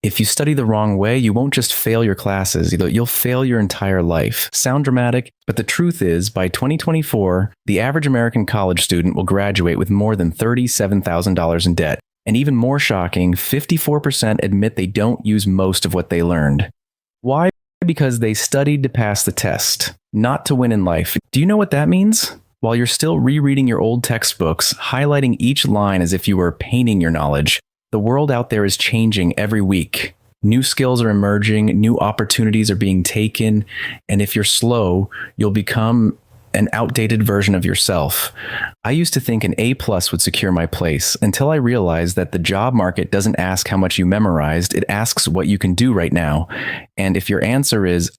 If you study the wrong way, you won't just fail your classes, you'll fail your entire life. Sound dramatic? But the truth is, by 2024, the average American college student will graduate with more than $37,000 in debt. And even more shocking, 54% admit they don't use most of what they learned. Why? Because they studied to pass the test, not to win in life. Do you know what that means? While you're still rereading your old textbooks, highlighting each line as if you were painting your knowledge, the world out there is changing every week. New skills are emerging, new opportunities are being taken, and if you're slow, you'll become an outdated version of yourself. I used to think an A+ would secure my place until I realized that the job market doesn't ask how much you memorized, it asks what you can do right now. And if your answer is,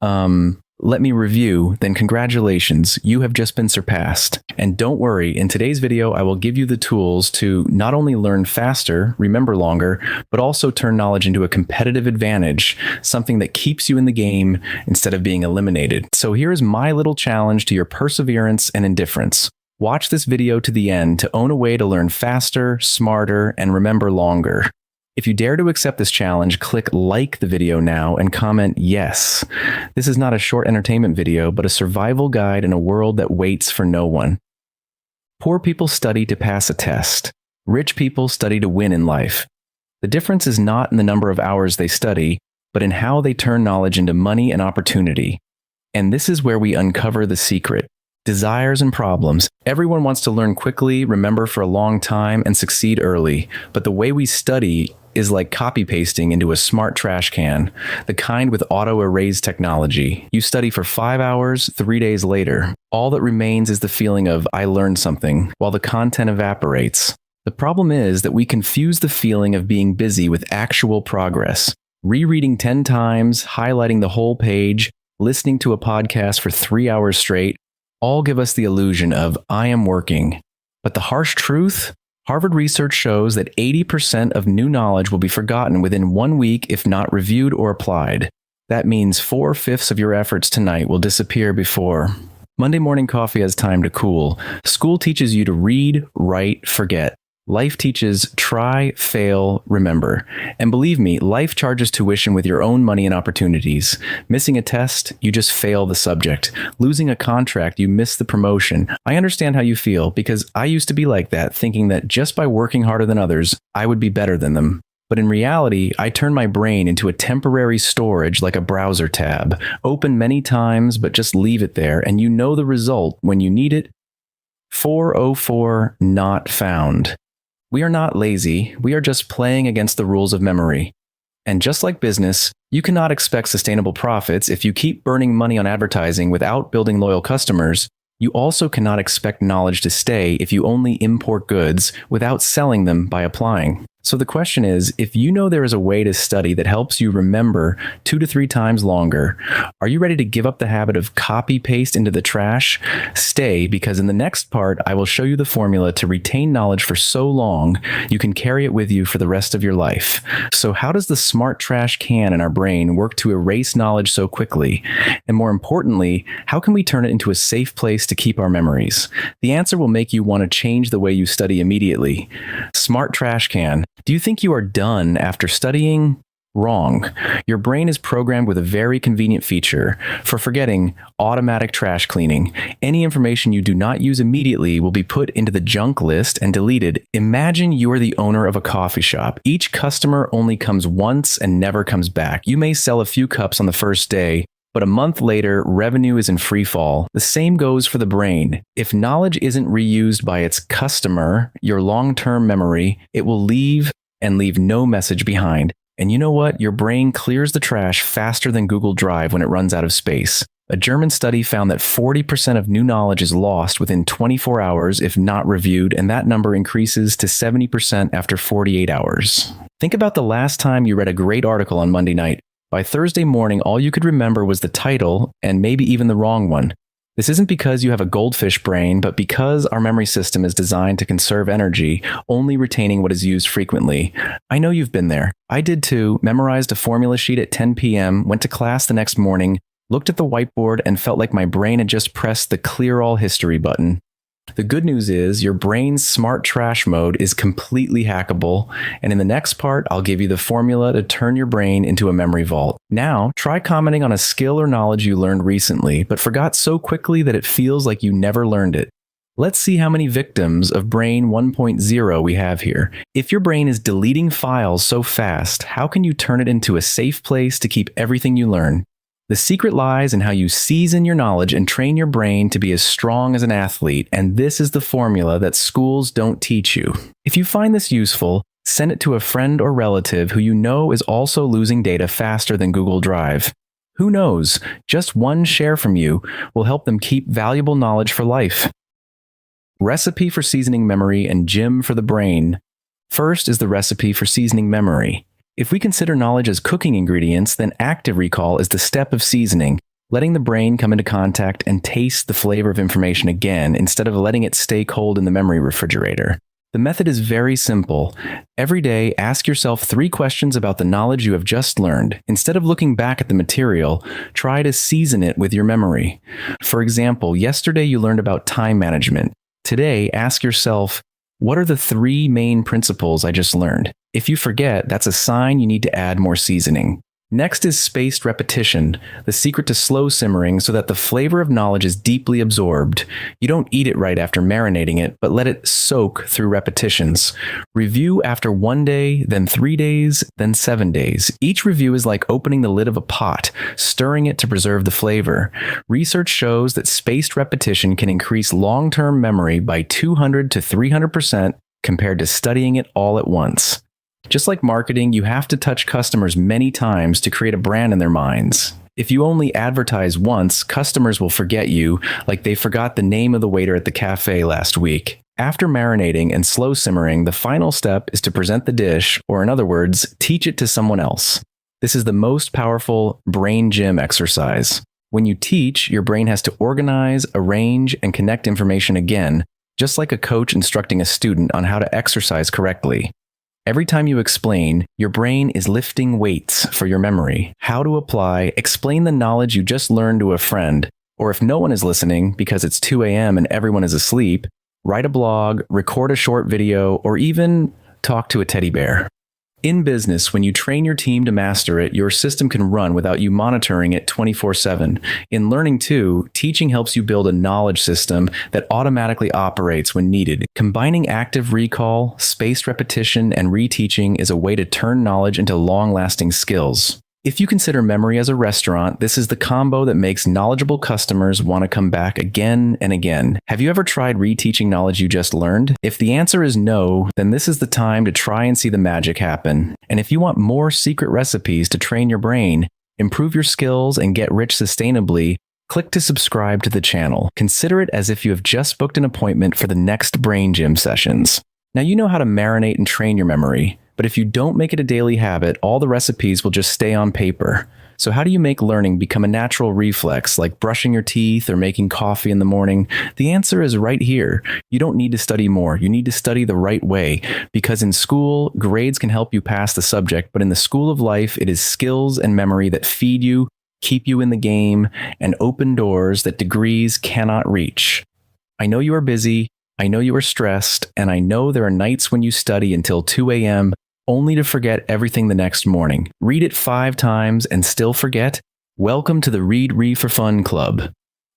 let me review, then congratulations, you have just been surpassed. And don't worry, in today's video, I will give you the tools to not only learn faster, remember longer, but also turn knowledge into a competitive advantage, something that keeps you in the game instead of being eliminated. So here's my little challenge to your perseverance and indifference. Watch this video to the end to own a way to learn faster, smarter, and remember longer. If you dare to accept this challenge, click like the video now and comment yes. This is not a short entertainment video, but a survival guide in a world that waits for no one. Poor people study to pass a test. Rich people study to win in life. The difference is not in the number of hours they study, but in how they turn knowledge into money and opportunity. And this is where we uncover the secret. Desires and problems. Everyone wants to learn quickly, remember for a long time, and succeed early. But the way we study is like copy-pasting into a smart trash can, the kind with auto-erase technology. You study for 5 hours, 3 days later. All that remains is the feeling of, I learned something, while the content evaporates. The problem is that we confuse the feeling of being busy with actual progress. Rereading 10 times, highlighting the whole page, listening to a podcast for 3 hours straight, all give us the illusion of, I am working. But the harsh truth? Harvard research shows that 80% of new knowledge will be forgotten within 1 week if not reviewed or applied. That means 4/5 of your efforts tonight will disappear before Monday morning coffee has time to cool. School teaches you to read, write, forget. Life teaches try, fail, remember. And believe me, life charges tuition with your own money and opportunities. Missing a test, you just fail the subject. Losing a contract, you miss the promotion. I understand how you feel because I used to be like that, thinking that just by working harder than others, I would be better than them. But in reality, I turn my brain into a temporary storage like a browser tab. Open many times, but just leave it there, and you know the result when you need it. 404 not found. We are not lazy, we are just playing against the rules of memory. And just like business, you cannot expect sustainable profits if you keep burning money on advertising without building loyal customers. You also cannot expect knowledge to stay if you only import goods without selling them by applying. So the question is, if you know there is a way to study that helps you remember 2 to 3 times longer, are you ready to give up the habit of copy-paste into the trash? Stay, because in the next part, I will show you the formula to retain knowledge for so long, you can carry it with you for the rest of your life. So how does the smart trash can in our brain work to erase knowledge so quickly? And more importantly, how can we turn it into a safe place to keep our memories? The answer will make you want to change the way you study immediately. Smart trash can. Do you think you are done after studying? Wrong. Your brain is programmed with a very convenient feature for forgetting: automatic trash cleaning. Any information you do not use immediately will be put into the junk list and deleted. Imagine you are the owner of a coffee shop. Each customer only comes once and never comes back. You may sell a few cups on the first day, but a month later, revenue is in free fall. The same goes for the brain. If knowledge isn't reused by its customer, your long-term memory, it will leave and leave no message behind. And you know what? Your brain clears the trash faster than Google Drive when it runs out of space. A German study found that 40% of new knowledge is lost within 24 hours if not reviewed, and that number increases to 70% after 48 hours. Think about the last time you read a great article on Monday night. By Thursday morning, all you could remember was the title and maybe even the wrong one. This isn't because you have a goldfish brain, but because our memory system is designed to conserve energy, only retaining what is used frequently. I know you've been there. I did too. Memorized a formula sheet at 10 p.m., went to class the next morning, looked at the whiteboard, and felt like my brain had just pressed the clear all history button. The good news is your brain's smart trash mode is completely hackable, and in the next part, I'll give you the formula to turn your brain into a memory vault. Now, try commenting on a skill or knowledge you learned recently, but forgot so quickly that it feels like you never learned it. Let's see how many victims of Brain 1.0 we have here. If your brain is deleting files so fast, how can you turn it into a safe place to keep everything you learn? The secret lies in how you season your knowledge and train your brain to be as strong as an athlete, and this is the formula that schools don't teach you. If you find this useful, send it to a friend or relative who you know is also losing data faster than Google Drive. Who knows, just one share from you will help them keep valuable knowledge for life. Recipe for seasoning memory and gym for the brain. First is the recipe for seasoning memory. If we consider knowledge as cooking ingredients, then active recall is the step of seasoning, letting the brain come into contact and taste the flavor of information again instead of letting it stay cold in the memory refrigerator. The method is very simple. Every day, ask yourself 3 questions about the knowledge you have just learned. Instead of looking back at the material, try to season it with your memory. For example, yesterday you learned about time management. Today, ask yourself, what are the 3 main principles I just learned? If you forget, that's a sign you need to add more seasoning. Next is spaced repetition, the secret to slow simmering so that the flavor of knowledge is deeply absorbed. You don't eat it right after marinating it, but let it soak through repetitions. Review after 1 day, then 3 days, then 7 days. Each review is like opening the lid of a pot, stirring it to preserve the flavor. Research shows that spaced repetition can increase long-term memory by 200 to 300% compared to studying it all at once. Just like marketing, you have to touch customers many times to create a brand in their minds. If you only advertise once, customers will forget you, like they forgot the name of the waiter at the cafe last week. After marinating and slow simmering, the final step is to present the dish, or in other words, teach it to someone else. This is the most powerful brain gym exercise. When you teach, your brain has to organize, arrange, and connect information again, just like a coach instructing a student on how to exercise correctly. Every time you explain, your brain is lifting weights for your memory. How to apply, explain the knowledge you just learned to a friend, or if no one is listening because it's 2 a.m. and everyone is asleep, write a blog, record a short video, or even talk to a teddy bear. In business, when you train your team to master it, your system can run without you monitoring it 24/7. In learning too, teaching helps you build a knowledge system that automatically operates when needed. Combining active recall, spaced repetition, and reteaching is a way to turn knowledge into long-lasting skills. If you consider memory as a restaurant, this is the combo that makes knowledgeable customers want to come back again and again. Have you ever tried reteaching knowledge you just learned? If the answer is no, then this is the time to try and see the magic happen. And if you want more secret recipes to train your brain, improve your skills, and get rich sustainably, click to subscribe to the channel. Consider it as if you have just booked an appointment for the next Brain Gym sessions. Now you know how to marinate and train your memory. But if you don't make it a daily habit, all the recipes will just stay on paper. So how do you make learning become a natural reflex, like brushing your teeth or making coffee in the morning? The answer is right here. You don't need to study more. You need to study the right way. Because in school, grades can help you pass the subject, but in the school of life, it is skills and memory that feed you, keep you in the game, and open doors that degrees cannot reach. I know you are busy. I know you are stressed. And I know there are nights when you study until 2 a.m., only to forget everything the next morning. Read it 5 times and still forget? Welcome to the Read for Fun Club.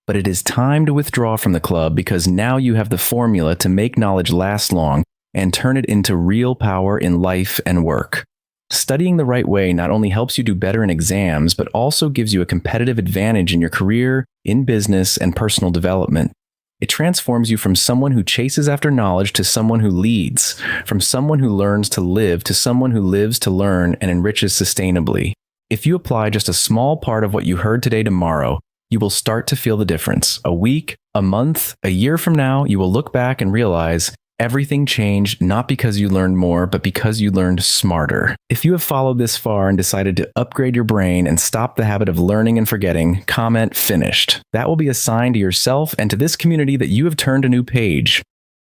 But it is time to withdraw from the club because now you have the formula to make knowledge last long and turn it into real power in life and work. Studying the right way not only helps you do better in exams, but also gives you a competitive advantage in your career, in business, and personal development. It transforms you from someone who chases after knowledge to someone who leads, from someone who learns to live to someone who lives to learn and enriches sustainably. If you apply just a small part of what you heard today tomorrow, you will start to feel the difference. A week, a month, a year from now, you will look back and realize everything changed not because you learned more, but because you learned smarter. If you have followed this far and decided to upgrade your brain and stop the habit of learning and forgetting, comment finished. That will be a sign to yourself and to this community that you have turned a new page.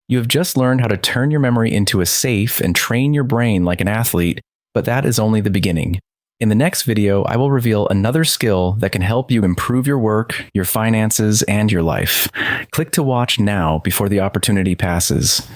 You have just learned how to turn your memory into a safe and train your brain like an athlete, but that is only the beginning. In the next video, I will reveal another skill that can help you improve your work, your finances, and your life. Click to watch now before the opportunity passes.